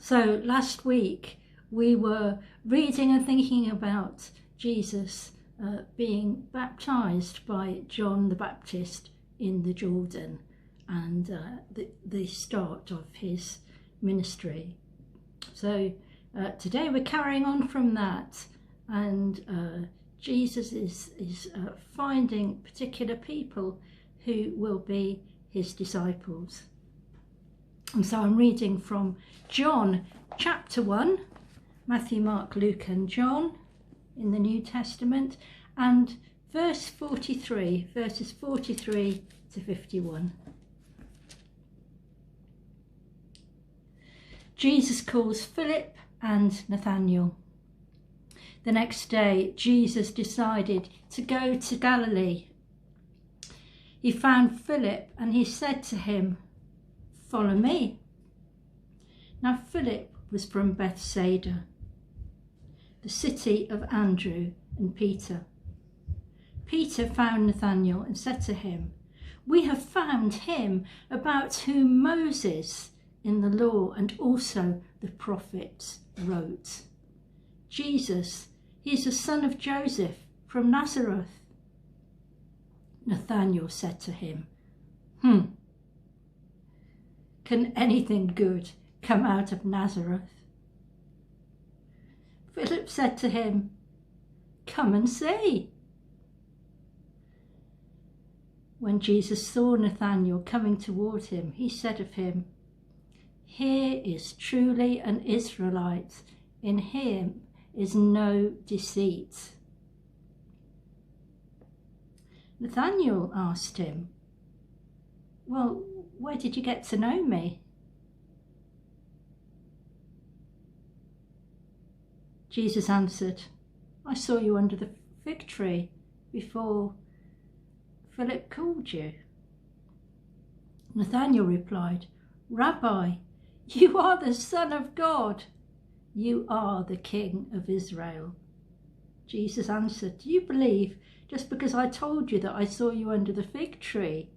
So last week we were reading and thinking about Jesus being baptized by John the Baptist in the Jordan, and the start of his ministry. So today we're carrying on from that, and Jesus is finding particular people who will be his disciples. And so I'm reading from John chapter 1, Matthew, Mark, Luke and John in the New Testament, and verses 43 to 51. Jesus calls Philip and Nathanael. The next day, Jesus decided to go to Galilee. He found Philip and he said to him, "Follow me." Now Philip was from Bethsaida, the city of Andrew and Peter. Peter found Nathanael and said to him, "We have found him about whom Moses in the law and also the prophets wrote. Jesus, he is the son of Joseph from Nazareth." Nathanael said to him, "Can anything good come out of Nazareth?" Philip said to him, "Come and see." When Jesus saw Nathanael coming toward him, he said of him, "Here is truly an Israelite. In him is no deceit." Nathanael asked him, "Well, where did you get to know me?" Jesus answered, "I saw you under the fig tree before Philip called you." Nathanael replied, "Rabbi, you are the Son of God. You are the King of Israel." Jesus answered, "Do you believe just because I told you that I saw you under the fig tree?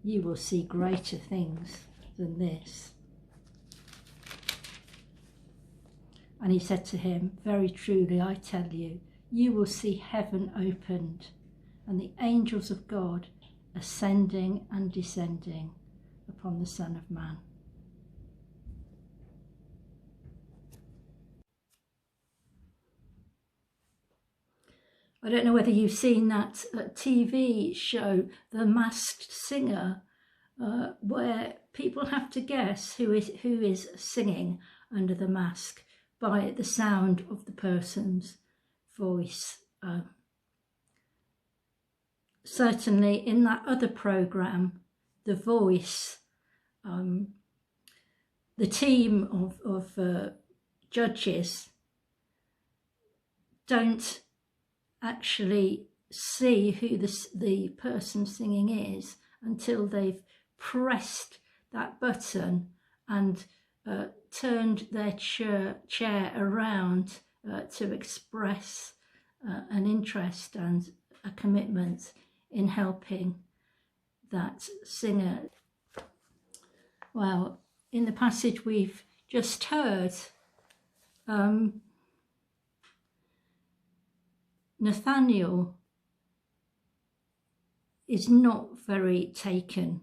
You will see greater things than this." And he said to him, "Very truly I tell you, you will see heaven opened and the angels of God ascending and descending upon the Son of Man." I don't know whether you've seen that TV show, The Masked Singer, where people have to guess who is singing under the mask by the sound of the person's voice. Certainly in that other programme, The Voice, the team of judges don't actually see who the person singing is until they've pressed that button and turned their chair around to express an interest and a commitment in helping that singer. Well, in the passage we've just heard, Nathanael is not very taken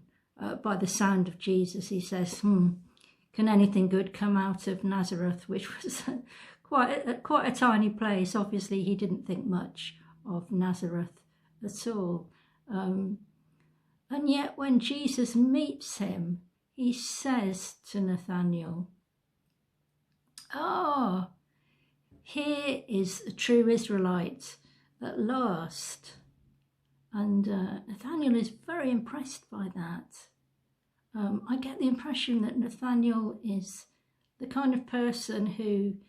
by the sound of Jesus. He says, "Can anything good come out of Nazareth?" Which was quite a tiny place. Obviously, he didn't think much of Nazareth at all. And yet when Jesus meets him, he says to Nathanael, "Ah, here is a true Israelite at last." And Nathanael is very impressed by that. I get the impression that Nathanael is the kind of person who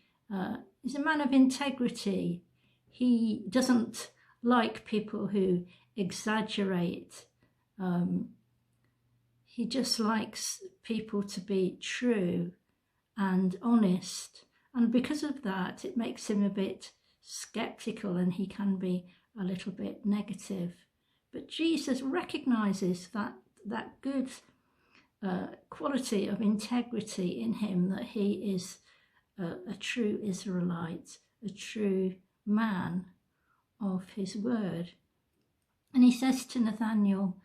is a man of integrity. He doesn't like people who exaggerate. He just likes people to be true and honest. And because of that, it makes him a bit sceptical and he can be a little bit negative. But Jesus recognises that good quality of integrity in him, that he is a true Israelite, a true man of his word. And he says to Nathanael,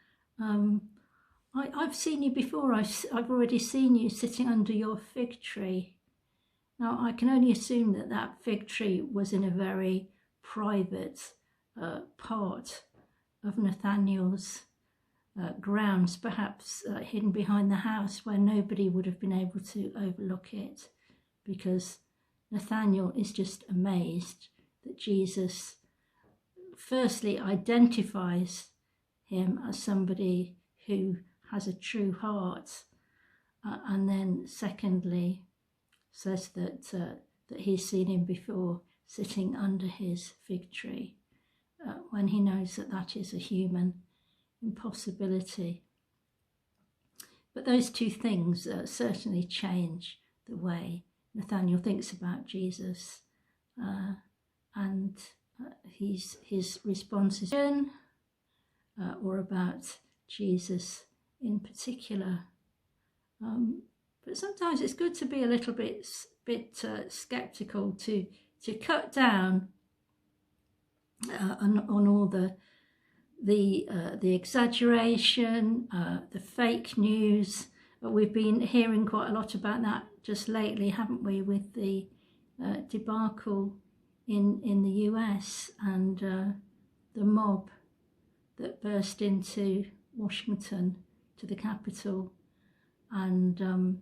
I've seen you before. I've already seen you sitting under your fig tree. Now, I can only assume that that fig tree was in a very private part of Nathanael's grounds, perhaps hidden behind the house where nobody would have been able to overlook it, because Nathanael is just amazed that Jesus firstly identifies him as somebody who has a true heart, and then secondly says that he's seen him before sitting under his fig tree, when he knows that that is a human impossibility. But those two things certainly change the way Nathanael thinks about Jesus, and his responses, or about Jesus in particular. But sometimes it's good to be a little bit sceptical, to cut down on all the exaggeration, the fake news. We've been hearing quite a lot about that just lately, haven't we, with the debacle in the US and the mob that burst into Washington, to the Capitol, and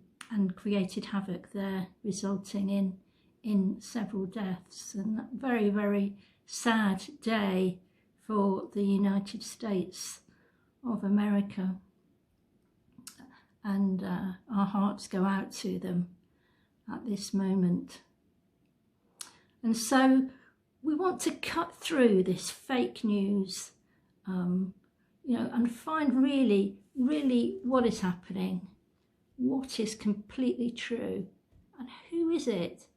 created havoc there, resulting in several deaths. And that very, very sad day for the United States of America. And our hearts go out to them at this moment. And so we want to cut through this fake news, and find really what is happening, what is completely true, and who is it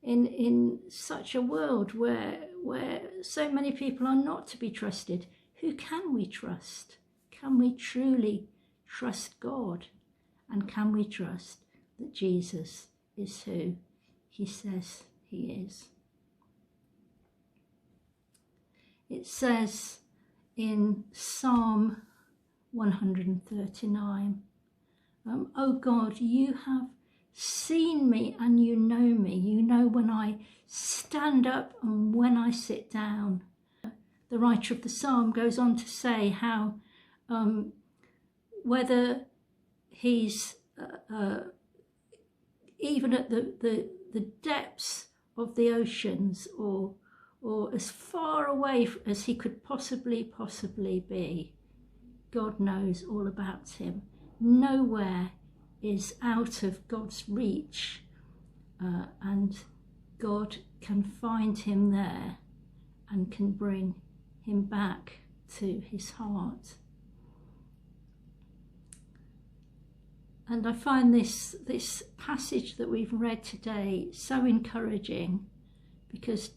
in such a world where so many people are not to be trusted. Who can we trust? Can we truly trust God? And can we trust that Jesus is who he says he is? It says in Psalm 139, "O God, you have seen me and you know me. You know when I stand up and when I sit down." The writer of the psalm goes on to say how whether he's even at the depths of the oceans, or as far away as he could possibly be, God knows all about him. Nowhere is out of God's reach, and God can find him there and can bring him back to his heart. And I find this passage that we've read today so encouraging, because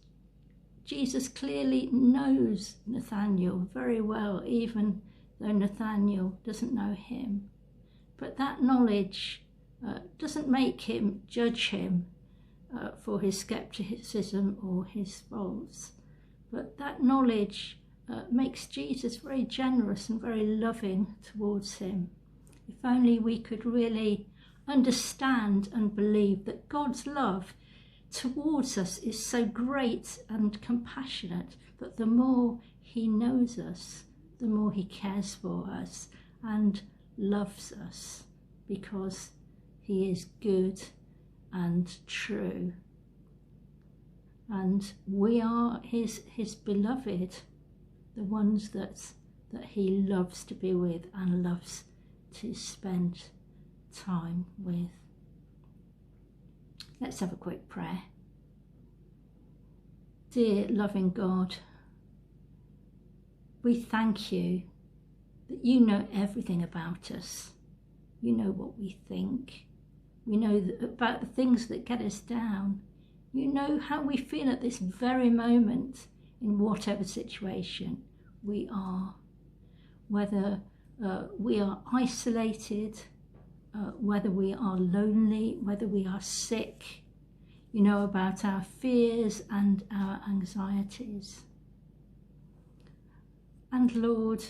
Jesus clearly knows Nathanael very well, even though Nathanael doesn't know him. But that knowledge doesn't make him judge him for his skepticism or his faults. But that knowledge makes Jesus very generous and very loving towards him. If only we could really understand and believe that God's love towards us is so great and compassionate, that the more he knows us, the more he cares for us and loves us, because he is good and true. And we are his beloved, the ones that he loves to be with and loves to spend time with. Let's have a quick prayer. Dear loving God, we thank you that you know everything about us. You know what we think. We know about the things that get us down. You know how we feel at this very moment in whatever situation we are. Whether we are isolated whether we are lonely, whether we are sick. You know about our fears and our anxieties. And Lord,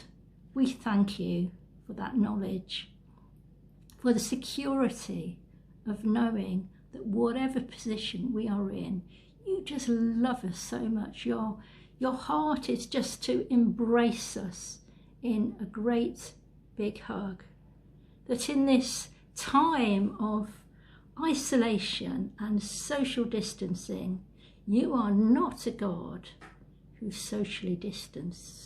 we thank you for that knowledge, for the security of knowing that whatever position we are in, you just love us so much. Your heart is just to embrace us in a great big hug. That in this time of isolation and social distancing, you are not a God who socially distances.